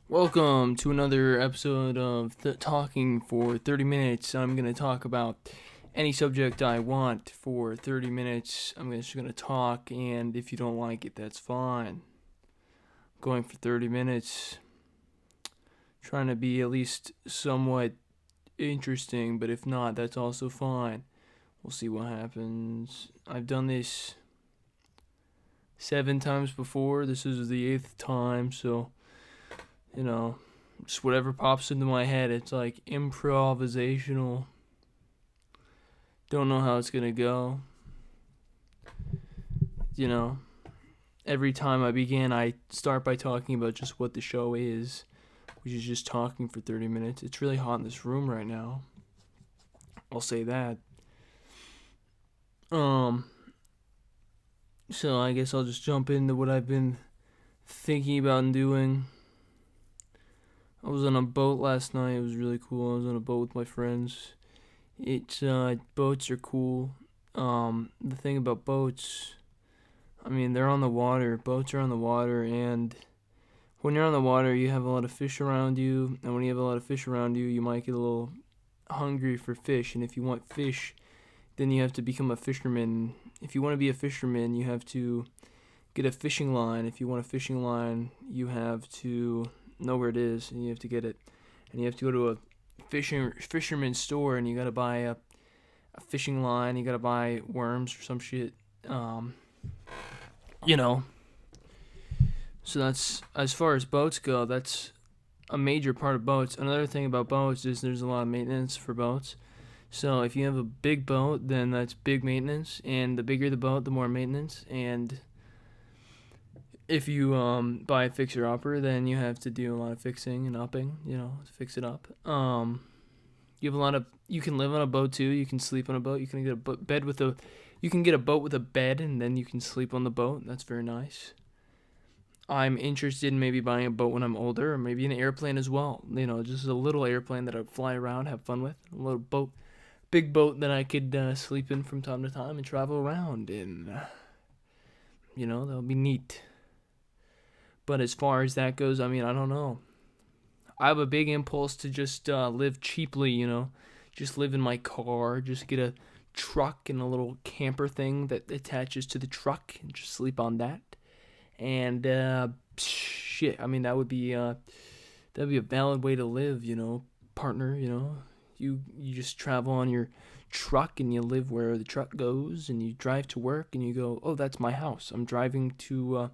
Welcome to another episode of Talking for 30 Minutes. I'm going to talk about any subject I want for 30 minutes. I'm just going to talk, and if you don't like it, that's fine. Going for 30 minutes, trying to be at least somewhat interesting, but if not, that's also fine. We'll see what happens. I've done this 7 times before. This is the 8th time, so just whatever pops into my head. It's like improvisational. Don't know how it's gonna go. You know, every time I begin, I start by talking about just what the show is, which is just talking for 30 minutes. It's really hot in this room right now. I'll say that. So I guess I'll just jump into what I've been thinking about and doing. I was on a boat last night. It was really cool. I was on a boat with my friends. Boats are cool. The thing about boats, they're on the water. Boats are on the water, and when you're on the water, you have a lot of fish around you. And when you have a lot of fish around you, you might get a little hungry for fish. And if you want fish, then you have to become a fisherman. If you want to be a fisherman, you have to get a fishing line. If you want a fishing line, you have to know where it is, and you have to get it. And you have to go to a fisherman's store, and you gotta buy a fishing line. You gotta buy worms or some shit. You know. So that's, as far as boats go, that's a major part of boats. Another thing about boats is there's a lot of maintenance for boats. So if you have a big boat, then that's big maintenance, and the bigger the boat, the more maintenance. And if you buy a fixer upper, then you have to do a lot of fixing and upping, to fix it up. You can live on a boat too. You can sleep on a boat. You can get you can get a boat with a bed, and then you can sleep on the boat. That's very nice. I'm interested in maybe buying a boat when I'm older, or maybe an airplane as well. Just a little airplane that I'd fly around, have fun with. A little boat, big boat that I could sleep in from time to time and travel around in. That would be neat. But as far as that goes, I don't know. I have a big impulse to just live cheaply, just live in my car, just get a truck and a little camper thing that attaches to the truck and just sleep on that. And shit, that'd be a valid way to live, partner. You just travel on your truck and you live where the truck goes, and you drive to work and you go, oh, that's my house. I'm driving to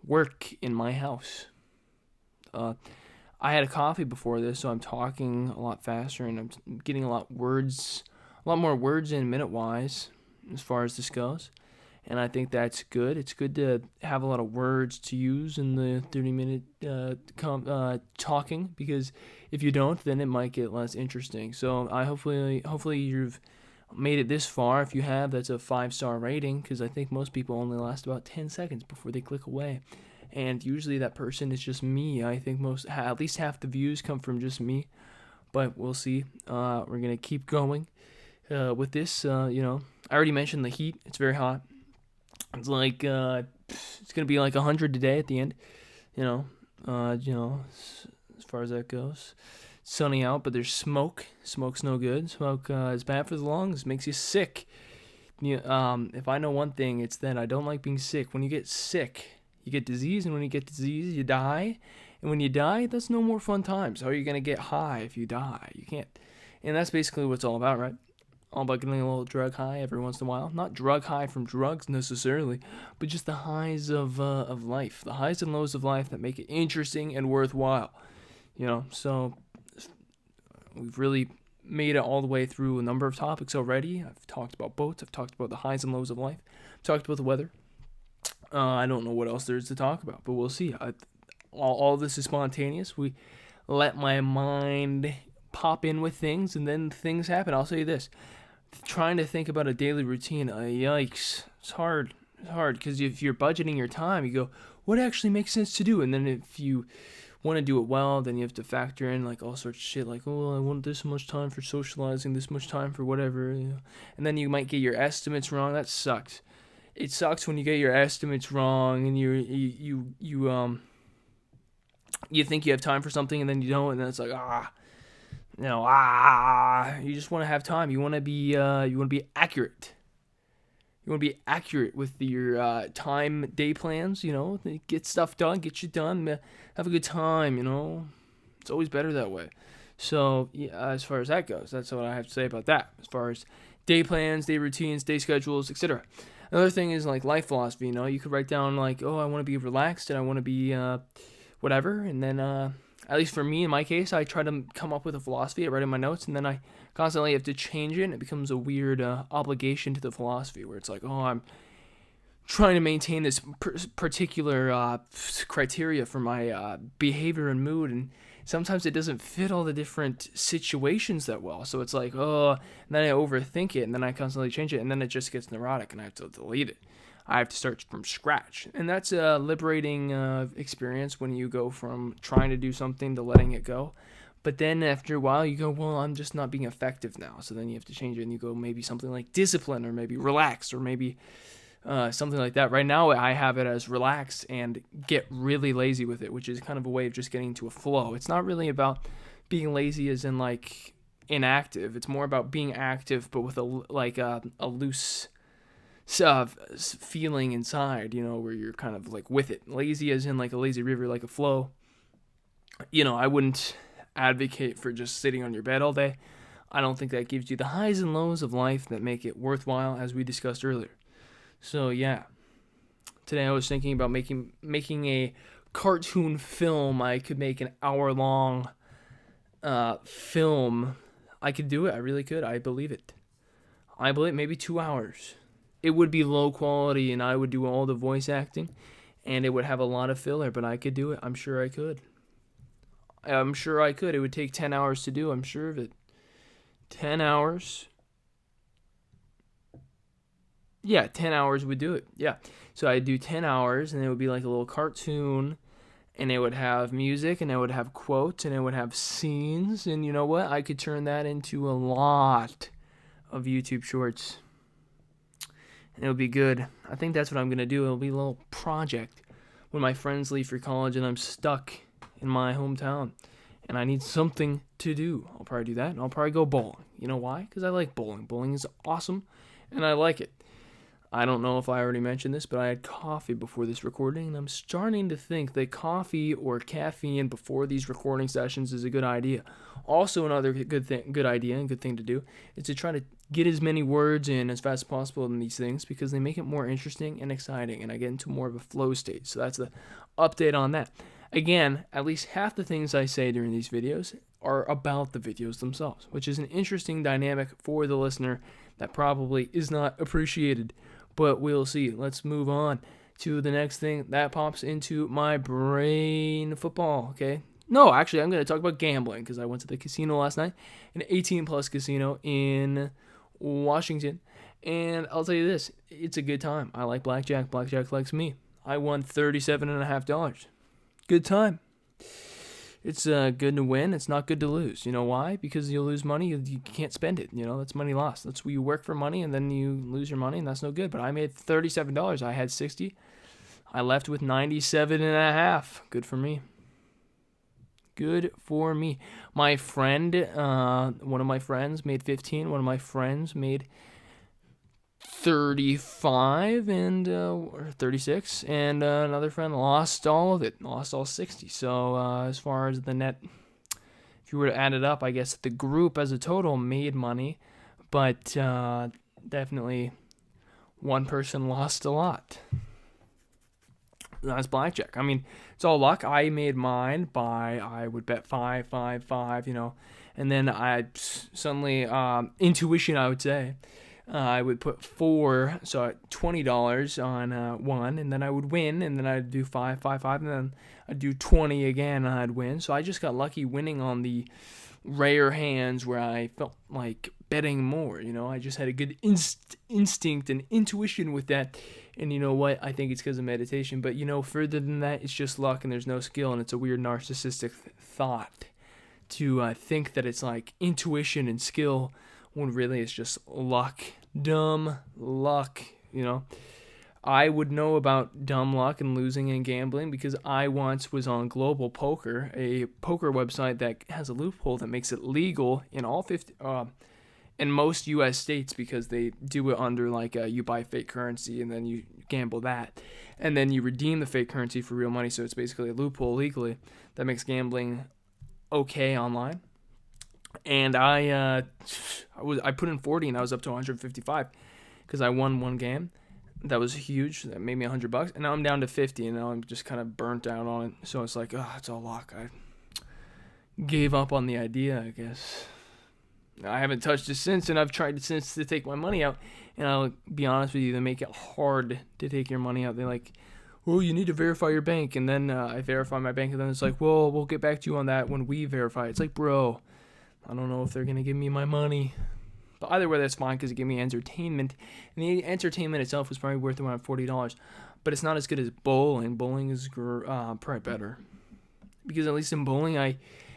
work in my house. I had a coffee before this, so I'm talking a lot faster, and I'm getting a lot more words in minute-wise as far as this goes. And I think that's good. It's good to have a lot of words to use in the 30-minute talking, because if you don't, then it might get less interesting. So hopefully you've made it this far. If you have, that's a 5-star rating, because I think most people only last about 10 seconds before they click away. And usually that person is just me. I think at least half the views come from just me. But we'll see. We're going to keep going with this. I already mentioned the heat. It's very hot. It's like, it's going to be like 100 today at the end. As far as that goes. It's sunny out, but there's smoke. Smoke's no good. Smoke is bad for the lungs. Makes you sick. If I know one thing, it's that I don't like being sick. When you get sick, you get disease, and when you get disease, you die. And when you die, that's no more fun times. How are you going to get high if you die? You can't. And that's basically what it's all about, right? All about getting a little drug high every once in a while. Not drug high from drugs necessarily, but just the highs of life. The highs and lows of life that make it interesting and worthwhile. So we've really made it all the way through a number of topics already. I've talked about boats. I've talked about the highs and lows of life. I've talked about the weather. I don't know what else there is to talk about, but we'll see. All this is spontaneous. We let my mind pop in with things, and then things happen. I'll say this. Trying to think about a daily routine, yikes. It's hard. It's hard, because if you're budgeting your time, you go, what actually makes sense to do? And then if you want to do it well, then you have to factor in like all sorts of shit, like, oh, I want this much time for socializing, this much time for whatever. And then you might get your estimates wrong. That sucks. It sucks when you get your estimates wrong, and you you think you have time for something and then you don't, and then it's like, you just want to have time. You want to be accurate. You want to be accurate with your time day plans, get stuff done, get you done, have a good time, It's always better that way. So, yeah, as far as that goes, that's what I have to say about that. As far as day plans, day routines, day schedules, etc. Another thing is like life philosophy, you could write down like, oh, I want to be relaxed and I want to be whatever. And then, at least for me, in my case, I try to come up with a philosophy. I write in my notes, and then I constantly have to change it, and it becomes a weird obligation to the philosophy where it's like, oh, I'm trying to maintain this particular criteria for my behavior and mood, and sometimes it doesn't fit all the different situations that well. So it's like, oh, and then I overthink it, and then I constantly change it, and then it just gets neurotic, and I have to delete it. I have to start from scratch. And that's a liberating experience when you go from trying to do something to letting it go. But then after a while, you go, well, I'm just not being effective now. So then you have to change it, and you go maybe something like discipline, or maybe relax, or maybe something like that. Right now, I have it as relax and get really lazy with it, which is kind of a way of just getting into a flow. It's not really about being lazy as in like inactive. It's more about being active, but with a loose feeling inside, where you're kind of like with it. Lazy as in like a lazy river, like a flow. I wouldn't advocate for just sitting on your bed all day. I don't think that gives you the highs and lows of life that make it worthwhile, as we discussed earlier. So yeah, today I was thinking about making a cartoon film. I could make an hour-long film. I could do it. I really could. I believe it. I believe maybe 2 hours. It would be low quality, and I would do all the voice acting, and it would have a lot of filler, but I could do it. I'm sure I could. It would take 10 hours to do. I'm sure of it. 10 hours. Yeah, 10 hours would do it. Yeah. So I'd do 10 hours, and it would be like a little cartoon, and it would have music, and it would have quotes, and it would have scenes, and you know what? I could turn that into a lot of YouTube shorts. And it'll be good. I think that's what I'm going to do. It'll be a little project when my friends leave for college and I'm stuck in my hometown and I need something to do. I'll probably do that, and I'll probably go bowling. You know why? Because I like bowling. Bowling is awesome, and I like it. I don't know if I already mentioned this, but I had coffee before this recording, and I'm starting to think that coffee or caffeine before these recording sessions is a good idea. Also, another good idea and good thing to do is to try to get as many words in as fast as possible in these things, because they make it more interesting and exciting, and I get into more of a flow state. So that's the update on that. Again, at least half the things I say during these videos are about the videos themselves, which is an interesting dynamic for the listener that probably is not appreciated. But we'll see. Let's move on to the next thing that pops into my brain. Football, okay? No, actually, I'm going to talk about gambling, because I went to the casino last night, an 18-plus casino in Washington. And I'll tell you this, it's a good time. I like blackjack. Blackjack likes me. I won $37.50. Good time. It's good to win. It's not good to lose. You know why? Because you'll lose money. You can't spend it. That's money lost. That's where you work for money, and then you lose your money, and that's no good. But I made $37. I had 60. I left with 97.5. Good for me. Good for me. My friend, one of my friends made 15. One of my friends made 35 or 36, and another friend lost all of it, lost all 60. So as far as the net, if you were to add it up, I guess the group as a total made money, but definitely one person lost a lot. That's blackjack. I mean, it's all luck. I made mine by, I would bet 5, 5, 5, and then I suddenly, intuition, I would say, I would put 4, so $20 on one, and then I would win, and then I'd do 5, 5, 5, and then I'd do 20 again, and I'd win. So I just got lucky winning on the rare hands where I felt like betting more. I just had a good instinct and intuition with that. And you know what? I think it's because of meditation. But further than that, it's just luck, and there's no skill, and it's a weird narcissistic thought to think that it's like intuition and skill, when really it's just luck. Dumb luck, I would know about dumb luck and losing and gambling because I once was on Global Poker, a poker website that has a loophole that makes it legal in all 50 in most U.S. states because they do it under like you buy fake currency and then you gamble that, and then you redeem the fake currency for real money. So it's basically a loophole legally that makes gambling okay online. And I put in 40 and I was up to 155 because I won one game. That was huge. That made me $100, and now I'm down to 50, and now I'm just kind of burnt out on it. So it's like, it's all luck. I gave up on the idea, I guess. I haven't touched it since, and I've tried since to take my money out. And I'll be honest with you, they make it hard to take your money out. They're like, well, you need to verify your bank, and then I verify my bank, and then it's like, well, we'll get back to you on that when we verify. It's like, bro, I don't know if they're gonna give me my money. But either way, that's fine because it gave me entertainment. And the entertainment itself was probably worth around $40. But it's not as good as bowling. Bowling is probably better. Because at least in bowling, I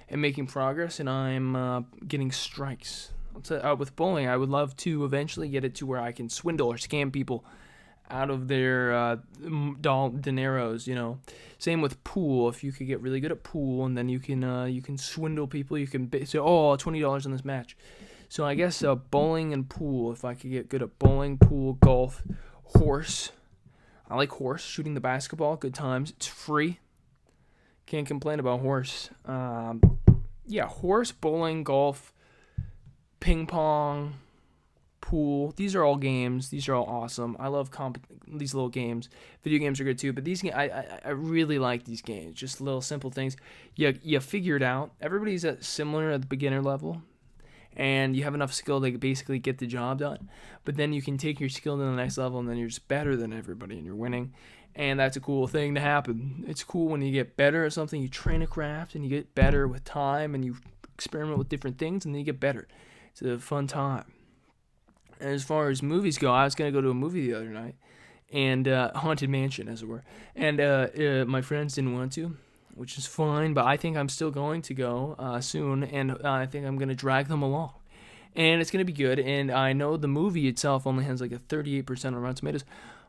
am making progress and I'm getting strikes. With bowling, I would love to eventually get it to where I can swindle or scam people out of their dineros, Same with pool. If you could get really good at pool, and then you can swindle people. You can say, $20 on this match. So I guess bowling and pool, if I could get good at bowling, pool, golf, horse. I like horse, shooting the basketball, good times. It's free. Can't complain about horse. Horse, bowling, golf, ping pong, pool. These are all games. These are all awesome. I love these little games. Video games are good too, but these games, I really like these games. Just little simple things. You figure it out. Everybody's similar at the beginner level. And you have enough skill to basically get the job done. But then you can take your skill to the next level, and then you're just better than everybody, and you're winning. And that's a cool thing to happen. It's cool when you get better at something. You train a craft, and you get better with time, and you experiment with different things, and then you get better. It's a fun time. And as far as movies go, I was going to go to a movie the other night, and Haunted Mansion, as it were. And my friends didn't want to, which is fine, but I think I'm still going to go soon, and I think I'm going to drag them along. And it's going to be good, and I know the movie itself only has like a 38% on Rotten Tomatoes,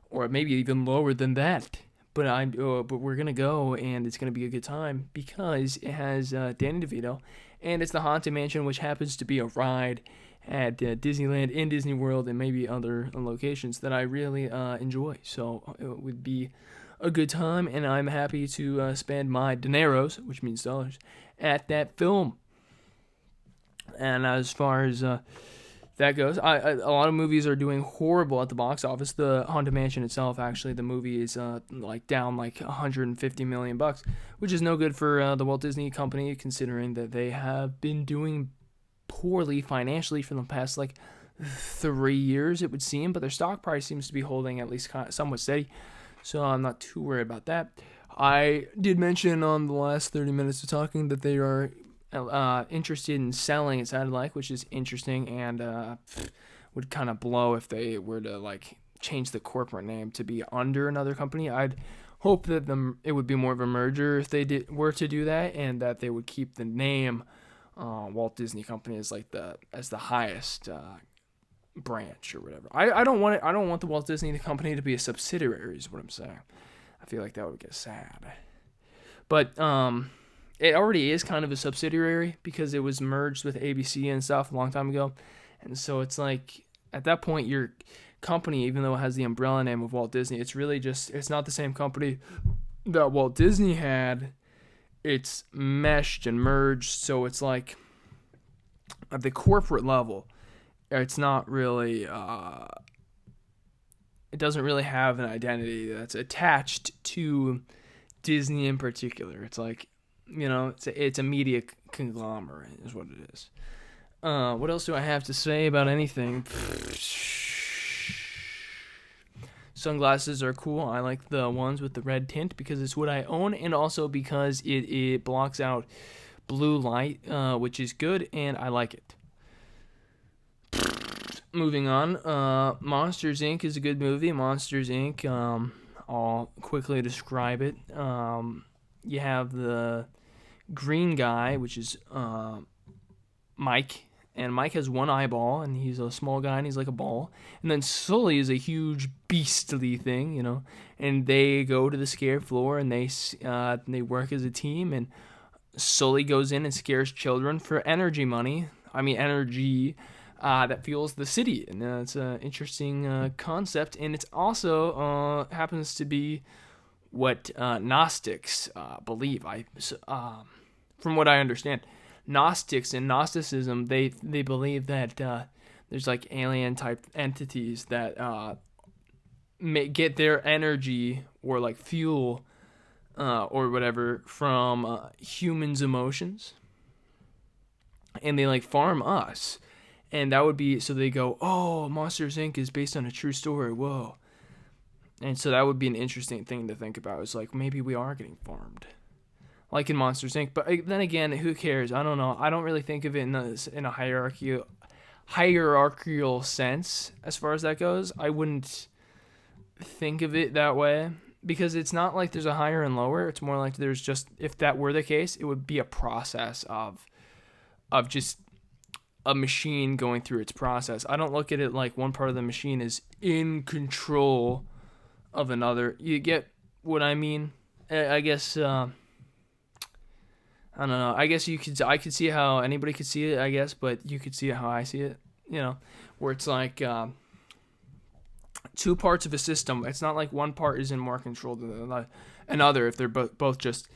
or maybe even lower than that. But we're going to go, and it's going to be a good time, because it has Danny DeVito, and it's the Haunted Mansion, which happens to be a ride at Disneyland, in Disney World, and maybe other locations that I really enjoy. So it would be a good time, and I'm happy to spend my dineros, which means dollars, at that film. And as far as that goes, a lot of movies are doing horrible at the box office. The Haunted Mansion itself, actually, the movie is down like $150 million, which is no good for the Walt Disney Company, considering that they have been doing poorly financially for the past 3 years, it would seem. But their stock price seems to be holding at least somewhat steady. So I'm not too worried about that. I did mention on the last 30 minutes of talking that they are interested in selling, it sounded like, which is interesting, and would kind of blow if they were to change the corporate name to be under another company. I'd hope that it would be more of a merger if they were to do that, and that they would keep the name Walt Disney Company as the highest branch or whatever. I don't want the Walt Disney Company to be a subsidiary, is what I'm saying. I feel like that would get sad. But it already is kind of a subsidiary because it was merged with ABC and stuff a long time ago. And so it's like, at that point, your company, even though it has the umbrella name of Walt Disney, it's not the same company that Walt Disney had. It's meshed and merged, so it's like, at the corporate level, it's not really, it doesn't really have an identity that's attached to Disney in particular. It's like, it's a media conglomerate is what it is. What else do I have to say about anything? Sunglasses are cool. I like the ones with the red tint because it's what I own, and also because it blocks out blue light, which is good, and I like it. Moving on, Monsters, Inc. is a good movie. Monsters, Inc., I'll quickly describe it. You have the green guy, which is Mike, and Mike has one eyeball, and he's a small guy, and he's like a ball. And then Sully is a huge beastly thing, you know. And they go to the scare floor, and they work as a team. And Sully goes in and scares children for energy money. I mean energy that fuels the city, and it's an interesting concept. And it's also happens to be what Gnostics believe. From what I understand, Gnostics and Gnosticism, they believe that there's like alien type entities that get their energy or like fuel or whatever from humans' emotions, and they like farm us, and that would be so they go, oh, Monsters Inc. is based on a true story. Whoa. And so that would be an interesting thing to think about. It's like maybe we are getting farmed, like in Monsters Inc. But then again, who cares? I don't know. I don't really think of it in a hierarchical sense as far as that goes. I wouldn't think of it that way because it's not like there's a higher and lower. It's more like there's just, if that were the case, it would be a process of just a machine going through its process. I don't look at it like one part of the machine is in control of another. You get what I mean? I guess I don't know. I guess I could see how anybody could see it, I guess, but you could see it how I see it, you know, where it's like two parts of a system. It's not like one part is in more control than another if they're both just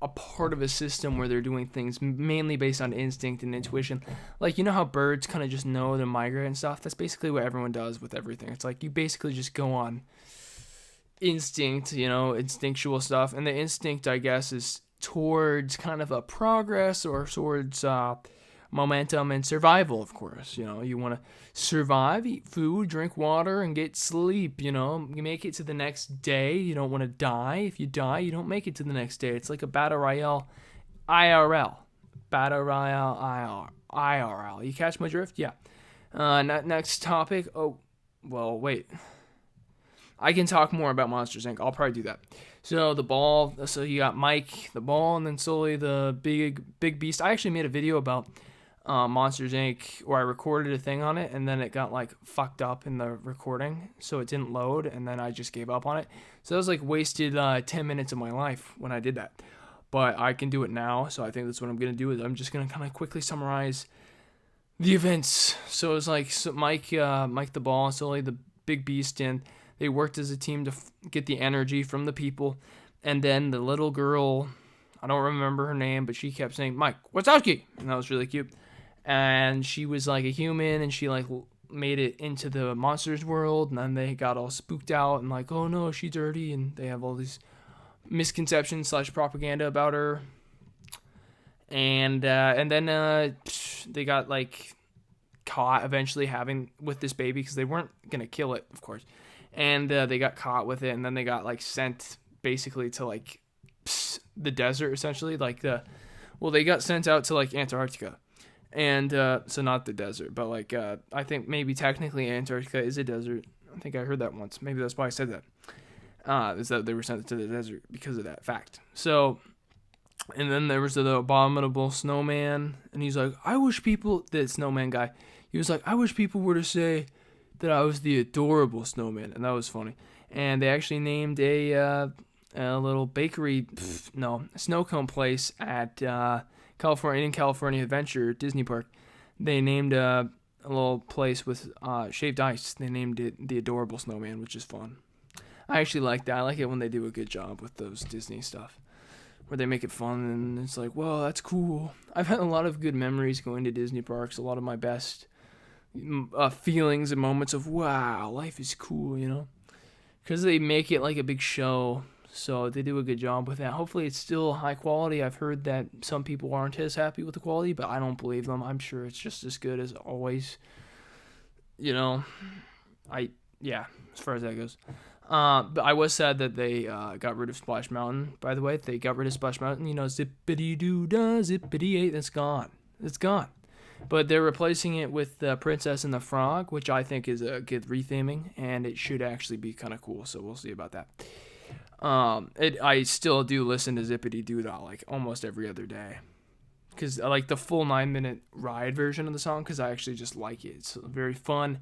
a part of a system where they're doing things mainly based on instinct and intuition. Like, you know how birds kind of just know to migrate and stuff? That's basically what everyone does with everything. It's like you basically just go on instinct, you know, instinctual stuff. And the instinct, I guess, is towards kind of a progress or towards momentum and survival, of course. You know, you want to survive, eat food, drink water, and get sleep. You know, you make it to the next day. You don't want to die. If you die, you don't make it to the next day. It's like a battle royale IRL. Battle royale IRL. You catch my drift? Yeah. Next topic. Oh, well, wait. I can talk more about Monsters Inc. I'll probably do that. So the ball. So you got Mike, the ball, and then Sully, the big beast. I actually made a video about Monsters Inc. where I recorded a thing on it, and then it got like fucked up in the recording, so it didn't load, and then I just gave up on it. So that was like wasted 10 minutes of my life when I did that. But I can do it now, so I think that's what I'm gonna do. Is I'm just gonna kind of quickly summarize the events. So it was like Mike the ball, Sully the big beast, and they worked as a team to get the energy from the people. And then the little girl, I don't remember her name, but she kept saying, Mike Wazowski. And that was really cute. And she was like a human, and she like made it into the monsters world. And then they got all spooked out and like, oh no, she's dirty. And they have all these misconceptions / propaganda about her. And then they got like caught eventually having with this baby because they weren't going to kill it, of course. And they got caught with it, and then they got like sent basically to like the desert, essentially. They got sent out to like Antarctica, and so not the desert, but like I think maybe technically Antarctica is a desert. I think I heard that once. Maybe that's why I said that. Is that they were sent to the desert because of that fact. So, and then there was the abominable snowman, and he's like, I wish people, the snowman guy, he was like, I wish people were to say that I was the adorable snowman, and that was funny. And they actually named a little bakery, snow cone place at California Adventure Disney Park. They named a little place with shaved ice. They named it the Adorable Snowman, which is fun. I actually like that. I like it when they do a good job with those Disney stuff, where they make it fun, and it's like, whoa, that's cool. I've had a lot of good memories going to Disney parks. A lot of my best feelings and moments of wow, life is cool, you know, because they make it like a big show, so they do a good job with that. Hopefully it's still high quality. I've heard that some people aren't as happy with the quality, but I don't believe them. I'm sure it's just as good as always, you know. As far as that goes. But I was sad that they got rid of Splash Mountain. By the way, they got rid of Splash Mountain, you know, zippity doo dah, zippity eight. It's gone. But they're replacing it with the Princess and the Frog, which I think is a good retheming, and it should actually be kind of cool, so we'll see about that. I still do listen to Zippity Doo Dah like almost every other day. because I like the full 9-minute ride version of the song because I actually just like it. It's very fun.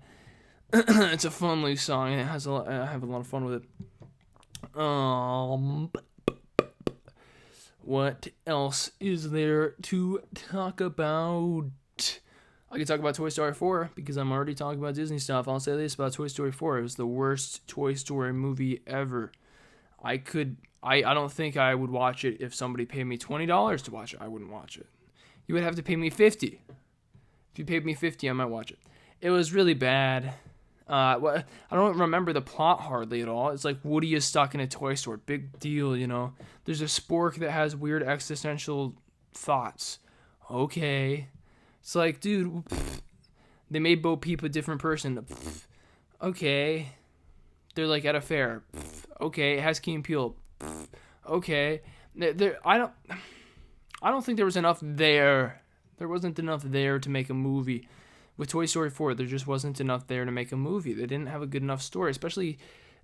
It's a fun loose song and it has I have a lot of fun with it. What else is there to talk about? I can talk about Toy Story 4 because I'm already talking about Disney stuff. I'll say this about Toy Story 4. It was the worst Toy Story movie ever. I don't think I would watch it if somebody paid me $20 to watch it. I wouldn't watch it. You would have to pay me $50. If you paid me $50, I might watch it. It was really bad. I don't remember the plot hardly at all. It's like Woody is stuck in a toy store. Big deal, you know. There's a spork that has weird existential thoughts. Okay. It's like, dude, they made Bo Peep a different person. Okay. They're like at a fair. Okay. It has Key and Peele. Okay. I don't think there was enough there. There wasn't enough there to make a movie. With Toy Story 4, there just wasn't enough there to make a movie. They didn't have a good enough story, especially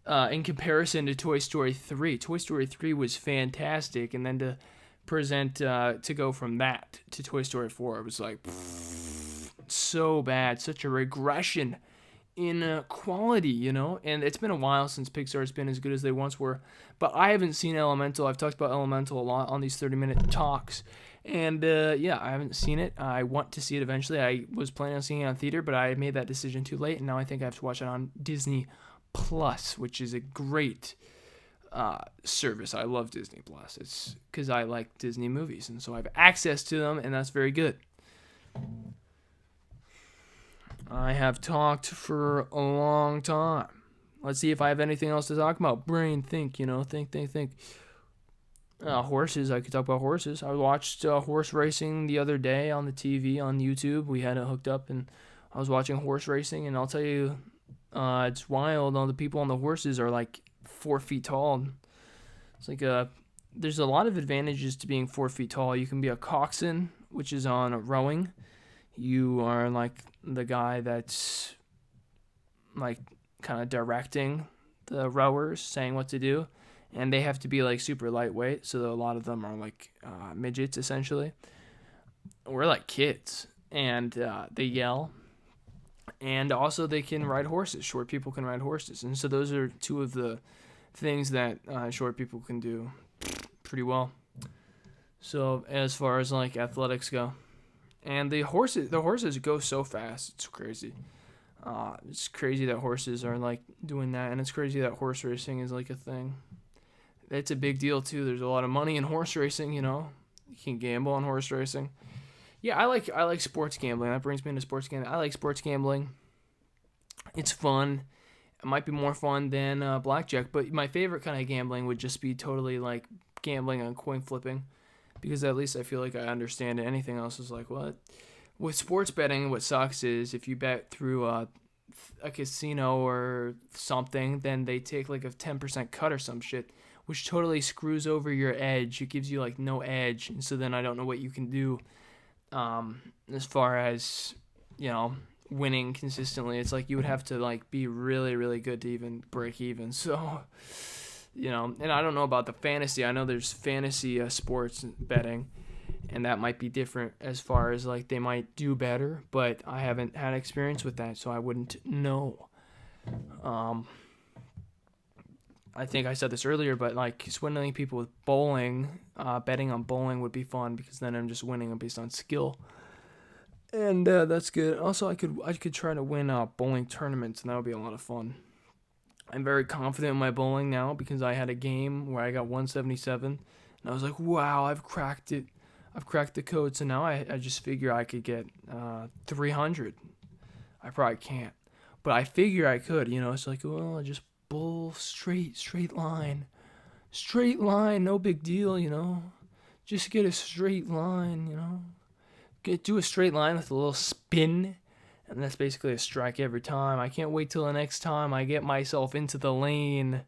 in comparison to Toy Story 3. Toy Story 3 was fantastic, and then to go from that to Toy Story 4, it was like so bad, such a regression in quality, you know. And it's been a while since Pixar's been as good as they once were, but I haven't seen Elemental. I've talked about Elemental a lot on these 30-minute talks, and yeah, I haven't seen it. I want to see it eventually. I was planning on seeing it on theater, but I made that decision too late, and now I think I have to watch it on Disney Plus, which is a great service. I love Disney Plus. It's because I like Disney movies, and so I have access to them, and that's very good. I have talked for a long time. Let's see if I have anything else to talk about. Brain, think, you know, think. Horses, I could talk about horses. I watched horse racing the other day on the TV on YouTube. We had it hooked up, and I was watching horse racing, and I'll tell you, it's wild. All the people on the horses are like 4 feet tall. It's like there's a lot of advantages to being 4 feet tall. You can be a coxswain, which is on rowing. You are like the guy that's like kind of directing the rowers, saying what to do, and they have to be like super lightweight. So a lot of them are like midgets essentially. We're like kids, and they yell. And also they can ride horses. Short people can ride horses. And so those are two of the things that short people can do pretty well. So as far as like athletics go. And the horses go so fast. It's crazy. It's crazy that horses are like doing that. And it's crazy that horse racing is like a thing. It's a big deal too. There's a lot of money in horse racing, you know. You can gamble on horse racing. Yeah, I like sports gambling. That brings me into sports gambling. I like sports gambling. It's fun. It might be more fun than blackjack, but my favorite kind of gambling would just be totally like gambling on coin flipping, because at least I feel like I understand it. Anything else is like, what? With sports betting, what sucks is if you bet through a casino or something, then they take like a 10% cut or some shit, which totally screws over your edge. It gives you like no edge, and so then I don't know what you can do. As far as, you know, winning consistently, it's like you would have to like be really, really good to even break even. So, you know, and I don't know about the fantasy. I know there's fantasy sports betting, and that might be different as far as like they might do better, but I haven't had experience with that, so I wouldn't know. I think I said this earlier, but like swindling people with bowling, betting on bowling would be fun, because then I'm just winning based on skill, and that's good. Also, I could try to win bowling tournaments, and that would be a lot of fun. I'm very confident in my bowling now because I had a game where I got 177, and I was like, wow, I've cracked it. I've cracked the code, so now I just figure I could get 300. I probably can't, but I figure I could. You know, it's like, well, I just bowl straight line, no big deal, you know, just get a straight line, you know, do a straight line with a little spin, and that's basically a strike every time. I can't wait till the next time I get myself into the lanes,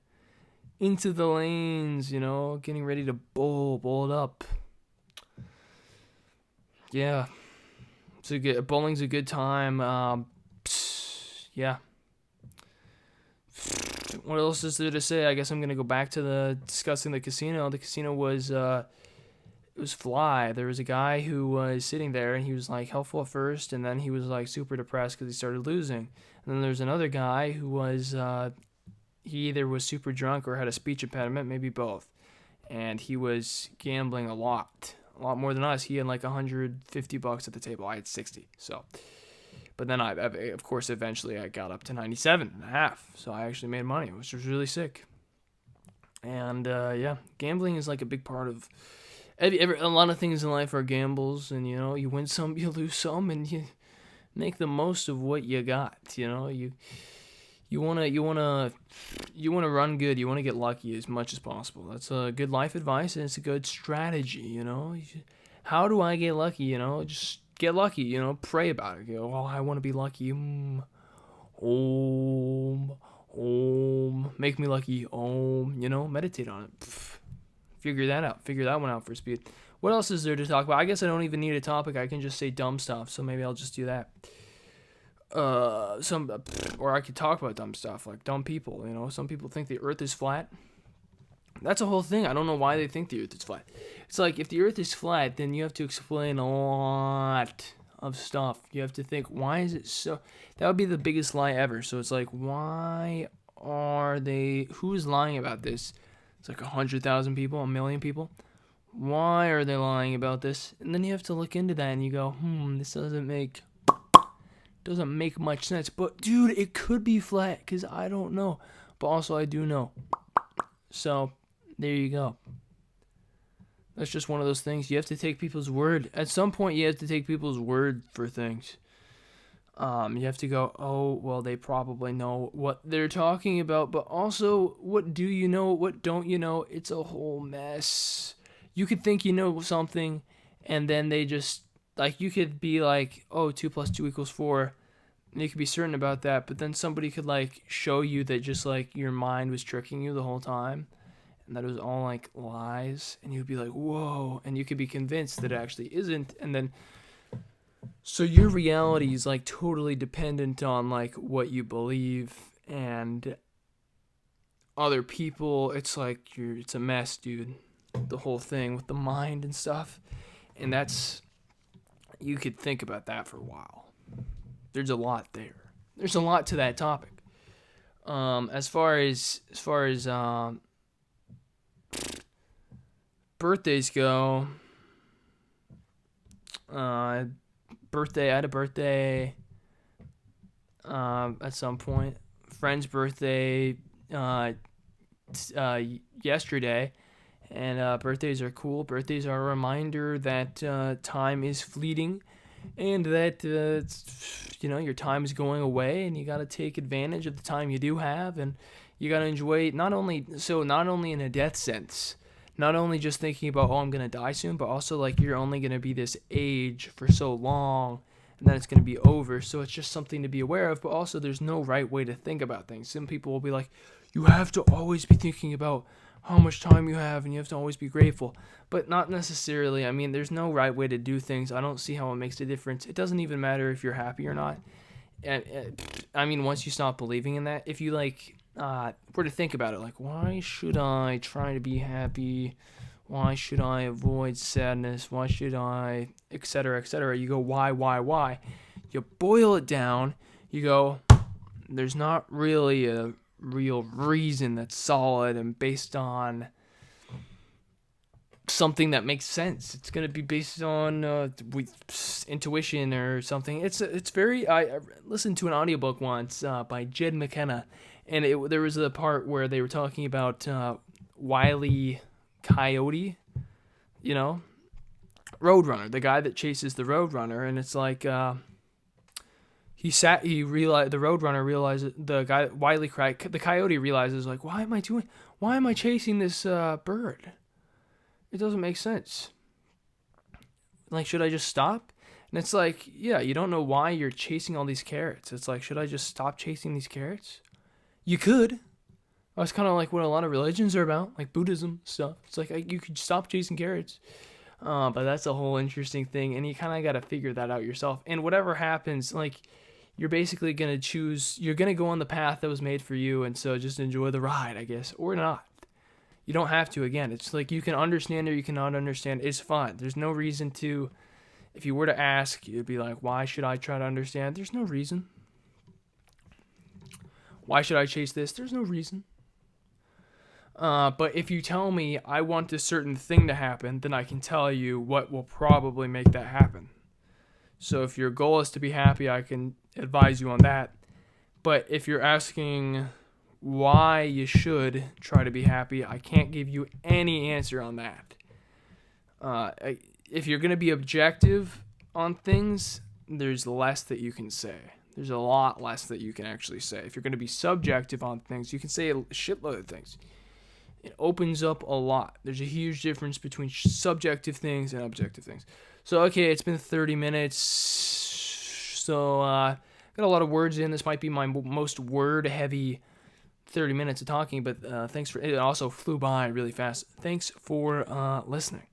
you know, getting ready to bowl it up. Yeah, bowling's a good time. Yeah. What else is there to say? I guess I'm gonna go back to discussing the casino. The casino was it was Fly. There was a guy who was sitting there, and he was like helpful at first, and then he was like super depressed because he started losing. And then there's another guy who was he either was super drunk or had a speech impediment, maybe both. And he was gambling a lot more than us. He had like $150 at the table. I had 60. So, but then I of course, eventually I got up to 97.5. So I actually made money, which was really sick. And yeah, gambling is like a big part of a lot of things in life are gambles, and you know, you win some, you lose some, and you make the most of what you got. You know, you wanna run good. You wanna get lucky as much as possible. That's a good life advice, and it's a good strategy. You know, how do I get lucky? You know, just get lucky. You know, pray about it. You know, oh, I want to be lucky. Om, make me lucky. Om, you know, meditate on it. Figure that out. Figure that one out for speed. What else is there to talk about? I guess I don't even need a topic. I can just say dumb stuff. So maybe I'll just do that. Or I could talk about dumb stuff, like dumb people. You know, some people think the Earth is flat. That's a whole thing. I don't know why they think the Earth is flat. It's like if the Earth is flat, then you have to explain a lot of stuff. You have to think, why is it so? That would be the biggest lie ever. So it's like, why are they? Who's lying about this? It's like 100,000 people, 1,000,000 people. Why are they lying about this? And then you have to look into that and you go, this doesn't make much sense. But dude, it could be flat because I don't know. But also I do know. So there you go. That's just one of those things. You have to take people's word. At some point you have to take people's word for things. You have to go, oh, well, they probably know what they're talking about, but also, what do you know? What don't you know? It's a whole mess. You could think you know something, and then they just, like, you could be like, oh, 2 + 2 = 4, and you could be certain about that, but then somebody could, like, show you that just, like, your mind was tricking you the whole time, and that it was all, like, lies, and you'd be like, whoa, and you could be convinced that it actually isn't, and then so your reality is like totally dependent on like what you believe and other people. It's like it's a mess, dude. The whole thing with the mind and stuff. And you could think about that for a while. There's a lot there. There's a lot to that topic. As far as birthdays go, I had a birthday at some point. Friend's birthday yesterday, and birthdays are cool. Birthdays are a reminder that time is fleeting, and that your time is going away, and you got to take advantage of the time you do have, and you got to enjoy it, not only in a death sense. Not only just thinking about, I'm going to die soon, but also, like, you're only going to be this age for so long, and then it's going to be over. So it's just something to be aware of, but also there's no right way to think about things. Some people will be like, you have to always be thinking about how much time you have, and you have to always be grateful. But not necessarily. I mean, there's no right way to do things. I don't see how it makes a difference. It doesn't even matter if you're happy or not. I mean, once you stop believing in that, if you, like, were to think about it, like, why should I try to be happy? Why should I avoid sadness? Why should I, etc., etc.? You go, why? You boil it down. You go, there's not really a real reason that's solid and based on something that makes sense. It's going to be based on intuition or something. It's very. I listened to an audiobook once by Jed McKenna, and there was a part where they were talking about Wile E. Coyote, Roadrunner, the guy that chases the Roadrunner, and it's like the Roadrunner realizes, the coyote realizes, like, why am I chasing this bird? It doesn't make sense. Like, should I just stop? And it's like, yeah, you don't know why you're chasing all these carrots. It's like, should I just stop chasing these carrots? You could. That's kind of like what a lot of religions are about, like Buddhism stuff. It's like, you could stop chasing carrots. But that's a whole interesting thing, and you kind of got to figure that out yourself. And whatever happens, like, you're basically going to go on the path that was made for you, and so just enjoy the ride, I guess, or not. You don't have to. Again, it's like you can understand or you cannot understand. It's fine. There's no reason to. If you were to ask, you'd be like, why should I try to understand? There's no reason. Why should I chase this? There's no reason. But if you tell me I want a certain thing to happen, then I can tell you what will probably make that happen. So if your goal is to be happy, I can advise you on that. But if you're asking why you should try to be happy, I can't give you any answer on that. If you're going to be objective on things, there's less that you can say. There's a lot less that you can actually say. If you're going to be subjective on things, you can say a shitload of things. It opens up a lot. There's a huge difference between subjective things and objective things. So, okay, it's been 30 minutes. So, got a lot of words in. This might be my most word-heavy 30 minutes of talking, but thanks for it. Also flew by really fast. Thanks for listening.